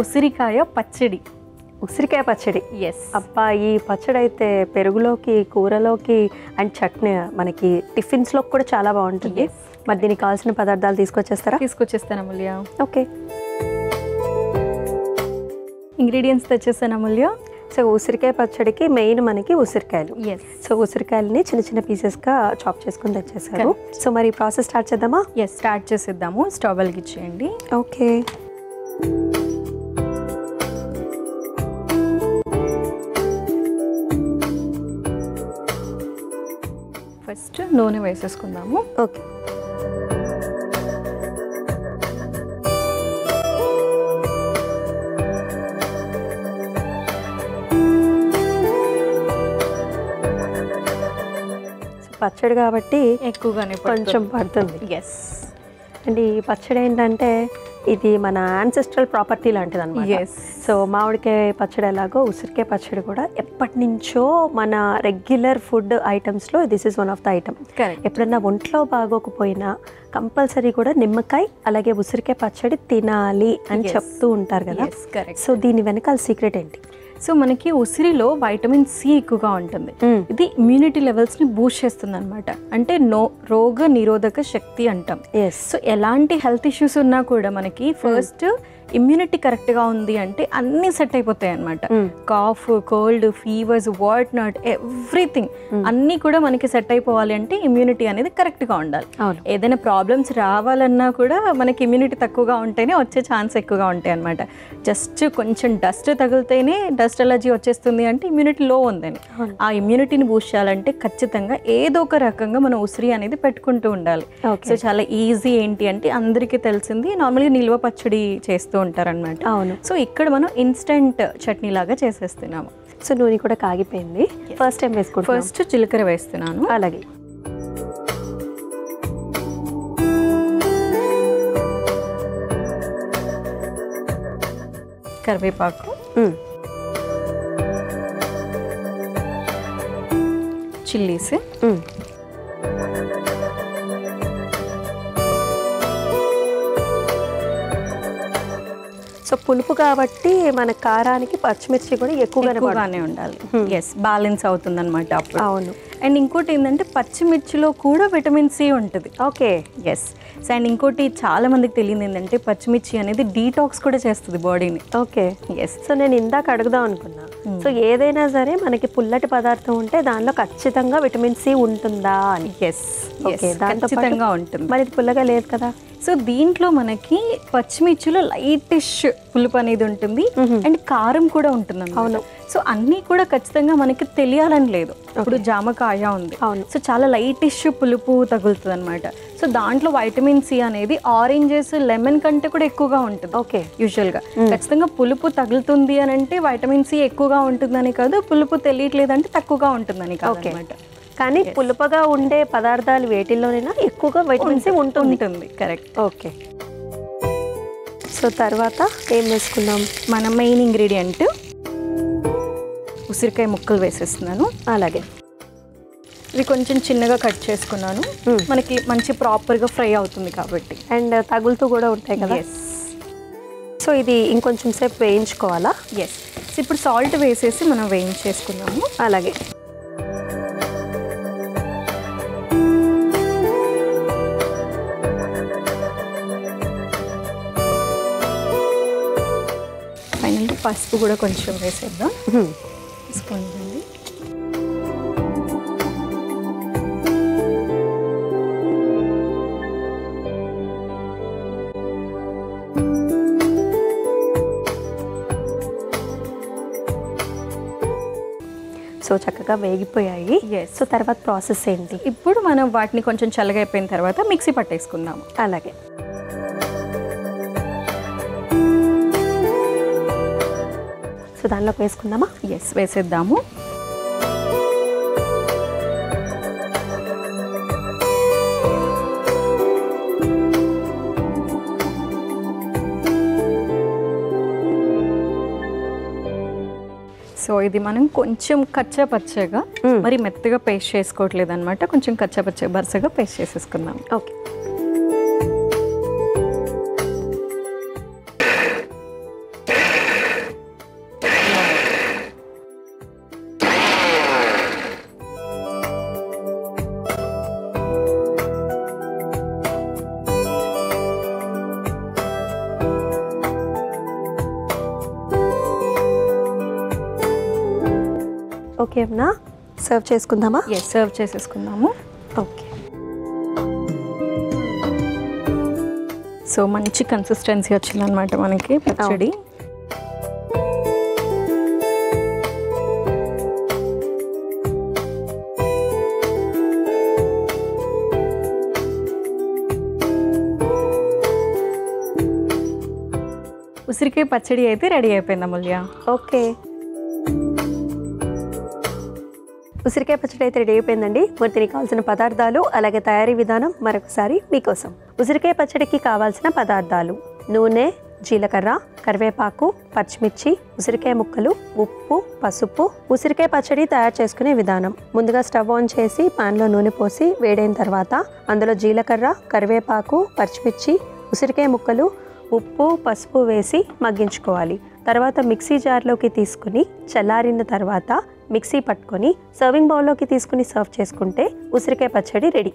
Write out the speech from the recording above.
ఉసిరికాయ పచ్చడి. ఉసిరికాయ పచ్చడి. ఎస్. అబ్బా, ఈ పచ్చడి అయితే పెరుగులోకి, కూరలోకి అండ్ చట్నీ, మనకి టిఫిన్స్లో కూడా చాలా బాగుంటుంది. మరి దీనికి కావాల్సిన పదార్థాలు తీసుకొచ్చేస్తాను అమూల్య. ఓకే, ఇంగ్రీడియంట్స్ తెచ్చేస్తాను అమూల్య. సో ఉసిరికాయ పచ్చడికి మెయిన్ మనకి ఉసిరికాయలు. సో ఉసిరికాయలని చిన్న చిన్న పీసెస్గా చాప్ చేసుకుని తెచ్చేసారు. సో మరి ప్రాసెస్ స్టార్ట్ చేద్దామా? స్టార్ట్ చేసేద్దాము. స్టవ్ వెలిగించేయండి. ఓకే, ఫస్ట్ నూనె వేసేసుకుందాము. ఓకే, పచ్చడి కాబట్టి ఎక్కువగానే కొంచెం పడుతుంది. ఎస్. అండ్ ఈ పచ్చడి ఏంటంటే ఇది మన యాన్సెస్ట్రల్ ప్రాపర్టీ లాంటిది అనమాట. సో మామిడికాయ పచ్చడి ఎలాగో ఉసిరికాయ పచ్చడి కూడా ఎప్పటి నుంచో మన రెగ్యులర్ ఫుడ్ ఐటమ్స్లో this is one of the item. ఎప్పుడన్నా ఒంట్లో బాగోకపోయినా కంపల్సరీ కూడా నిమ్మకాయ అలాగే ఉసిరికాయ పచ్చడి తినాలి అని చెప్తూ ఉంటారు కదా. సో దీని వెనకాల సీక్రెట్ ఏంటి? సో మనకి ఉసిరిలో వైటమిన్ సి ఎక్కువగా ఉంటుంది. ఇది ఇమ్యూనిటీ లెవెల్స్ని బూస్ట్ చేస్తుంది అనమాట. అంటే రోగ నిరోధక శక్తి అంటాం. సో ఎలాంటి హెల్త్ ఇష్యూస్ ఉన్నా కూడా మనకి ఫస్ట్ ఇమ్యూనిటీ కరెక్ట్గా ఉంది అంటే అన్నీ సెట్ అయిపోతాయి అనమాట. Cough, cold, fevers, what not, everything అన్నీ కూడా మనకి సెట్ అయిపోవాలి అంటే ఇమ్యూనిటీ అనేది కరెక్ట్గా ఉండాలి. ఏదైనా ప్రాబ్లమ్స్ రావాలన్నా కూడా మనకి ఇమ్యూనిటీ తక్కువగా ఉంటేనే వచ్చే ఛాన్స్ ఎక్కువగా ఉంటాయి అనమాట. జస్ట్ కొంచెం డస్ట్ తగిలితేనే డస్ట్ ఎలర్జీ వచ్చేస్తుంది అంటే ఇమ్యూనిటీ లో ఉందని. ఆ ఇమ్యూనిటీని బూస్ట్ చేయాలంటే ఖచ్చితంగా ఏదో ఒక రకంగా మనం ఉసిరి అనేది పెట్టుకుంటూ ఉండాలి. సో చాలా ఈజీ. ఏంటి అంటే అందరికీ తెలిసింది నార్మల్గా నిల్వ పచ్చడి చేస్తూ ఉంటారనమాట. అవును. సో ఇక్కడ మనం ఇన్స్టెంట్ చట్నీ లాగా చేసేస్తున్నాము. సో నూనె కూడా కాగిపోయింది. ఫస్ట్ టైం వేసుకుంటాం. ఫస్ట్ జీలకర్ర వేస్తున్నాను. అలాగే కరివేపాకు, చిల్లీస్, సో పులుపు కాబట్టి మన కారానికి పచ్చిమిర్చి కూడా ఎక్కువగానే ఉండాలి. ఎస్, బ్యాలెన్స్ అవుతుంది అనమాట అప్పుడు. అవును. అండ్ ఇంకోటి ఏంటంటే పచ్చిమిర్చిలో కూడా విటమిన్ సి ఉంటుంది. ఓకే. ఎస్. అండ్ ఇంకోటి చాలా మందికి తెలియదు ఏంటంటే పచ్చిమిర్చి అనేది డీటాక్స్ కూడా చేస్తుంది బాడీని. ఓకే. ఎస్. సో నేను ఇందాక అడుగుదాం అనుకున్నా, సో ఏదైనా సరే మనకి పుల్లటి పదార్థం ఉంటే దానిలో ఖచ్చితంగా విటమిన్ సి ఉంటుందా అని. ఎస్, ఖచ్చితంగా ఉంటుంది. మరి ఇది పుల్లగా లేదు కదా. సో దీంట్లో మనకి పచ్చిమిర్చిలో లైటిష్ పులుపు అనేది ఉంటుంది అండ్ కారం కూడా ఉంటుంది. అవును. సో అన్నీ కూడా ఖచ్చితంగా మనకి తెలియాలని లేదు. ఇప్పుడు జామకాయ ఉంది. సో చాలా లైటిష్ పులుపు తగులుతుంది అనమాట. సో దాంట్లో వైటమిన్ సి అనేది ఆరెంజెస్, లెమన్ కంటే కూడా ఎక్కువగా ఉంటుంది. ఓకే. యూజువల్గా ఖచ్చితంగా పులుపు తగులుతుంది అని అంటే వైటమిన్ సి ఎక్కువగా ఉంటుందని కాదు, పులుపు తెలియట్లేదంటే తక్కువగా ఉంటుందని కాదు అనమాట. కానీ పులుపగా ఉండే పదార్థాలు వేటిల్లోనైనా ఎక్కువగా వైటమిన్ సి ఉంటుంది. కరెక్ట్. ఓకే. సో తర్వాత ఏం వేసుకున్నాం? మన మెయిన్ ఇంగ్రీడియంట్ ఉసిరికాయ ముక్కలు వేసేస్తున్నాను. అలాగే ఇవి కొంచెం చిన్నగా కట్ చేసుకున్నాను. మనకి మంచి ప్రాపర్గా ఫ్రై అవుతుంది కాబట్టి. అండ్ తగులుతూ కూడా ఉంటాయి కదా. ఎస్. సో ఇది ఇంకొంచెం సేపు వేయించుకోవాలా? ఎస్. ఇప్పుడు సాల్ట్ వేసేసి మనం వేయించేసుకున్నాము. అలాగే ఫైనల్గా పసుపు కూడా కొంచెం వేసేద్దాం. తీసుకోండి. సో చక్కగా వేగిపోయాయి. సో తర్వాత ప్రాసెస్ ఏంటి? ఇప్పుడు మనం వాటిని కొంచెం చల్లగా అయిపోయిన తర్వాత మిక్సీ పట్టేసుకుందాం. అలాగే సో దానిలోకి వేసుకుందామా? ఎస్, వేసేద్దాము. సో ఇది మనం కొంచెం కచ్చా పచ్చగా, మరి మెత్తగా పేస్ట్ చేసుకోవట్లేదు అనమాట. కొంచెం కచ్చా పచ్చగా బరసగా పేస్ట్ చేసేసుకుందాం. ఓకే. ఓకే అమ్మా, సర్వ్ చేసుకుందామా? సర్వ్ చేసేసుకుందాము. ఓకే. సో మంచి కన్సిస్టెన్సీ వచ్చిందనమాట మనకి పచ్చడి. ఉసిరికాయ పచ్చడి అయితే రెడీ అయిపోయింది అమూల్య. ఓకే, ఉసిరికాయ పచ్చడి అయితే రెడీ అయిపోయిందండి. మరి దీనికి కావాల్సిన పదార్థాలు అలాగే తయారీ విధానం మరొకసారి మీకోసం. ఉసిరికాయ పచ్చడికి కావాల్సిన పదార్థాలు: నూనె, జీలకర్ర, కరివేపాకు, పచ్చిమిర్చి, ఉసిరికాయ ముక్కలు, ఉప్పు, పసుపు. ఉసిరికాయ పచ్చడి తయారు చేసుకునే విధానం: ముందుగా స్టవ్ ఆన్ చేసి పాన్లో నూనె పోసి వేడైన తర్వాత అందులో జీలకర్ర, కరివేపాకు, పచ్చిమిర్చి, ఉసిరికాయ ముక్కలు, ఉప్పు, పసుపు వేసి మగ్గించుకోవాలి. తర్వాత మిక్సీ జార్లోకి తీసుకుని చల్లారిన తర్వాత మిక్సీ పట్టుకొని సర్వింగ్ బౌల్లోకి తీసుకుని సర్వ్ చేసుకుంటే ఉసిరికాయ పచ్చడి రెడీ.